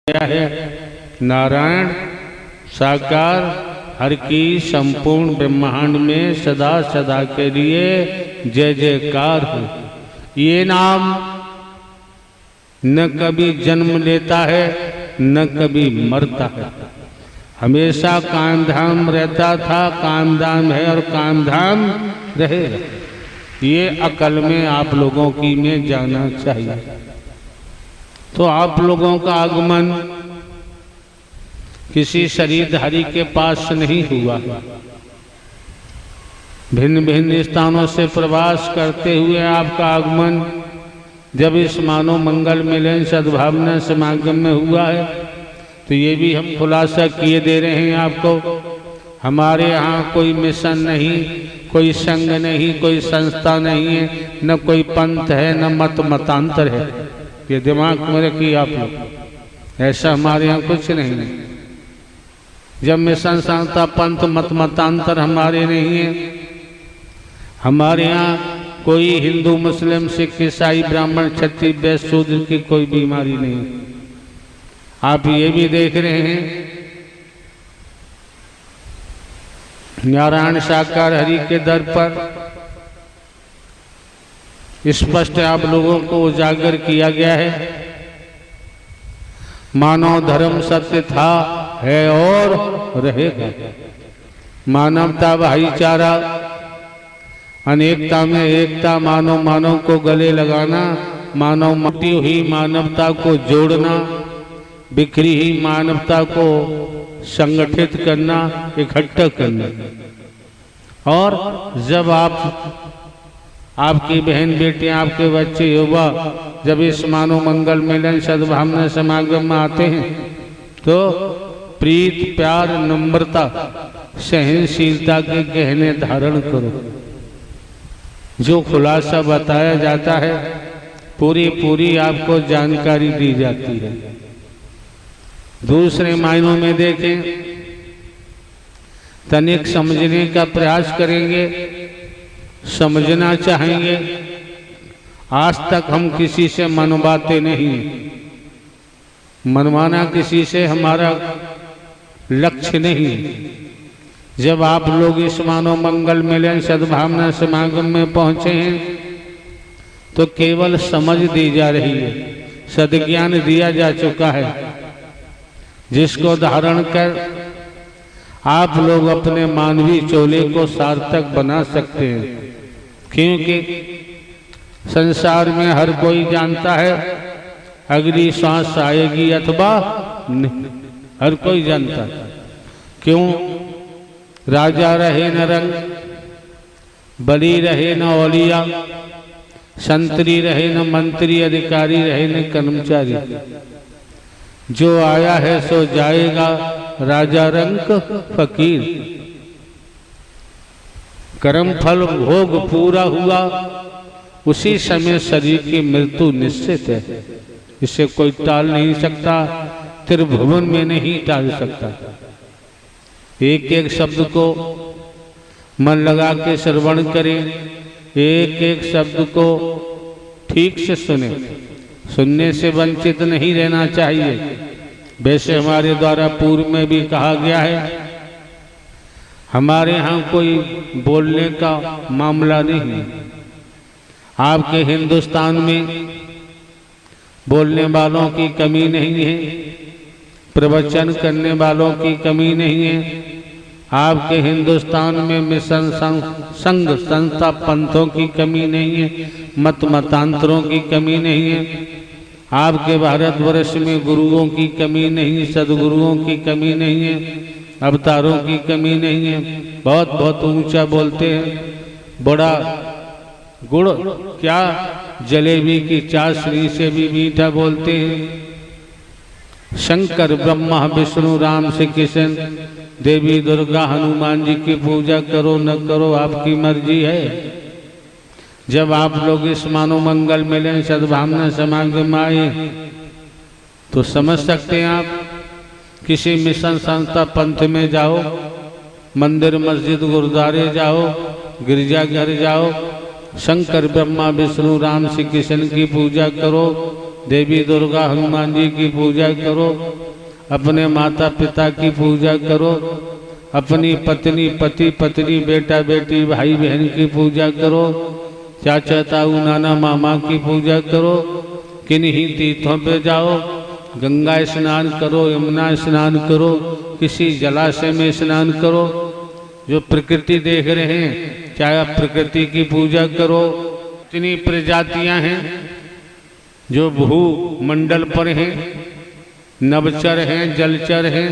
गया है। नारायण साकार हर की संपूर्ण ब्रह्मांड में सदा सदा के लिए जय जयकार हो। ये नाम न कभी जन्म लेता है न कभी मरता है, हमेशा कायम धाम रहता था, कायम धाम है और कायम धाम रहेगा। ये अकल में आप लोगों की में जाना चाहिए। तो आप लोगों का आगमन किसी शरीरधारी के पास नहीं हुआ, भिन्न भिन्न स्थानों से प्रवास करते हुए आपका आगमन जब इस मानव मंगल मिलन सद्भावना समागम में हुआ है, तो ये भी हम खुलासा किए दे रहे हैं आपको। हमारे यहाँ कोई मिशन नहीं, कोई संघ नहीं, कोई संस्था नहीं है, न कोई पंथ है, न मत मतांतर है। ये दिमाग में रखिए आप लोग, ऐसा हमारे यहाँ कुछ नहीं है। जब मिशन संस्था पंथ मत मतांतर हमारे नहीं है। हमारे यहाँ कोई हिंदू मुस्लिम सिख ईसाई ब्राह्मण क्षत्रिय वैश्य शूद्र की कोई बीमारी नहीं है। आप ये भी देख रहे हैं नारायण साकार हरि के दर पर स्पष्ट आप लोगों को उजागर किया गया है। मानव धर्म सत्य था, है और रहेगा। मानवता भाईचारा, अनेकता में एकता, मानव मानव को गले लगाना, मानव मटी हुई मानवता को जोड़ना, बिखरी हुई मानवता को संगठित करना, इकट्ठा करना। और जब आपकी बहन बेटियां, आपके बच्चे युवा जब इस मानव मंगल मिलन सद्भावना समागम में आते हैं, तो प्रीत प्यार नम्रता सहनशीलता के गहने धारण करो। जो खुलासा बताया जाता है पूरी पूरी आपको जानकारी दी जाती है। दूसरे मायनों में देखें, तनिक समझने का प्रयास करेंगे, समझना चाहेंगे। आज तक हम किसी से मनवाते नहीं, मनवाना किसी से हमारा लक्ष्य नहीं। जब आप लोग इस मानव मंगल मिलन सद्भावना समागम में पहुंचे हैं, तो केवल समझ दी जा रही है, सद्ज्ञान दिया जा चुका है, जिसको धारण कर आप लोग अपने मानवीय चोले को सार्थक बना सकते हैं। क्योंकि संसार में हर कोई जानता है अगली सांस आएगी अथवा नहीं, हर कोई जानता है। क्यों? राजा रहे न रंग, बली रहे न औलिया, संतरी रहे न मंत्री, अधिकारी रहे न कर्मचारी। जो आया है सो जाएगा, राजा रंक फकीर। कर्म फल भोग पूरा हुआ, उसी समय शरीर की मृत्यु निश्चित है। इसे कोई टाल नहीं सकता, त्रिभुवन में नहीं टाल सकता। एक एक शब्द को मन लगा के श्रवण करें, एक एक शब्द को ठीक से सुने, सुनने से वंचित नहीं रहना चाहिए। वैसे हमारे द्वारा पूर्व में भी कहा गया है, हमारे यहाँ कोई बोलने का मामला नहीं। आपके हिंदुस्तान में बोलने वालों की कमी नहीं है, प्रवचन करने वालों की कमी नहीं है। आपके हिंदुस्तान में मिशन संघ संस्था पंथों की कमी नहीं है, मत मतांतरों की कमी नहीं है। आपके भारतवर्ष में गुरुओं की कमी नहीं, सदगुरुओं की कमी नहीं है, अवतारों की कमी नहीं है। बहुत बहुत ऊंचा बोलते हैं, बड़ा गुड़ क्या जलेबी की चाशनी से भी मीठा बोलते हैं। शंकर ब्रह्मा विष्णु राम श्री कृष्ण देवी दुर्गा हनुमान जी की पूजा करो न करो आपकी मर्जी है। जब आप लोग इस मानव मंगल मिलन सद्भावना समागम में आए, तो समझ सकते हैं आप, किसी मिशन संस्था पंथ में जाओ, मंदिर मस्जिद गुरुद्वारे जाओ, गिरजाघर जाओ, शंकर ब्रह्मा विष्णु राम श्री कृष्ण की पूजा करो, देवी दुर्गा हनुमान जी की पूजा करो, अपने माता पिता की पूजा करो, अपनी पत्नी पति पत्नी बेटा बेटी भाई बहन की पूजा करो, चाचा ताऊ नाना मामा की पूजा करो, किन्हीं तीर्थों पे जाओ, गंगा स्नान करो, यमुना स्नान करो, किसी जलाशय में स्नान करो। जो प्रकृति देख रहे हैं, चाहे आप प्रकृति की पूजा करो। इतनी प्रजातियां हैं जो भूमंडल पर हैं, नभचर हैं, जलचर हैं,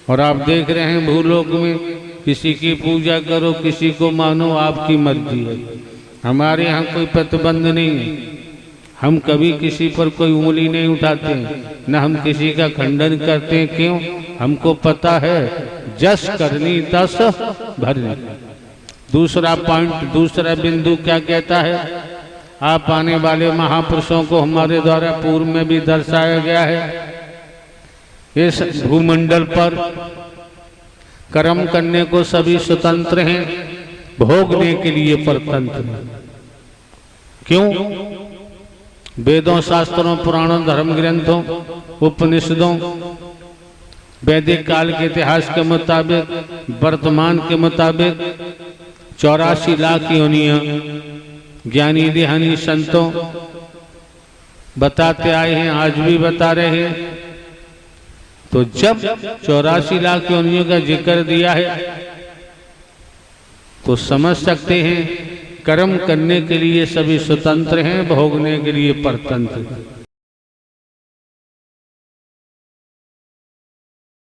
और आप देख रहे हैं भूलोक में किसी की पूजा करो, किसी को मानो, आपकी मर्जी है। हमारे यहाँ कोई प्रतिबंध नहीं है, हम कभी किसी पर कोई उंगली नहीं उठाते हैं, न हम किसी का खंडन करते हैं। क्यों? हमको पता है जस करनी तस भरनी। दूसरा पॉइंट, दूसरा बिंदु क्या कहता है? आप आने वाले महापुरुषों को हमारे द्वारा पूर्व में भी दर्शाया गया है। इस भूमंडल पर कर्म करने को सभी स्वतंत्र हैं, भोगने के लिए परतंत्र हैं। क्यों? वेदों, शास्त्रों, पुराणों, धर्म ग्रंथों, उपनिषदों, वैदिक काल के इतिहास के मुताबिक, वर्तमान के मुताबिक 84 लाख योनियां ज्ञानी देहानी संतों बताते आए हैं, आज भी बता रहे हैं। तो जब 84 लाख योनियों का जिक्र दिया है तो समझ सकते हैं कर्म करने के लिए सभी स्वतंत्र हैं, भोगने के लिए परतंत्र हैं।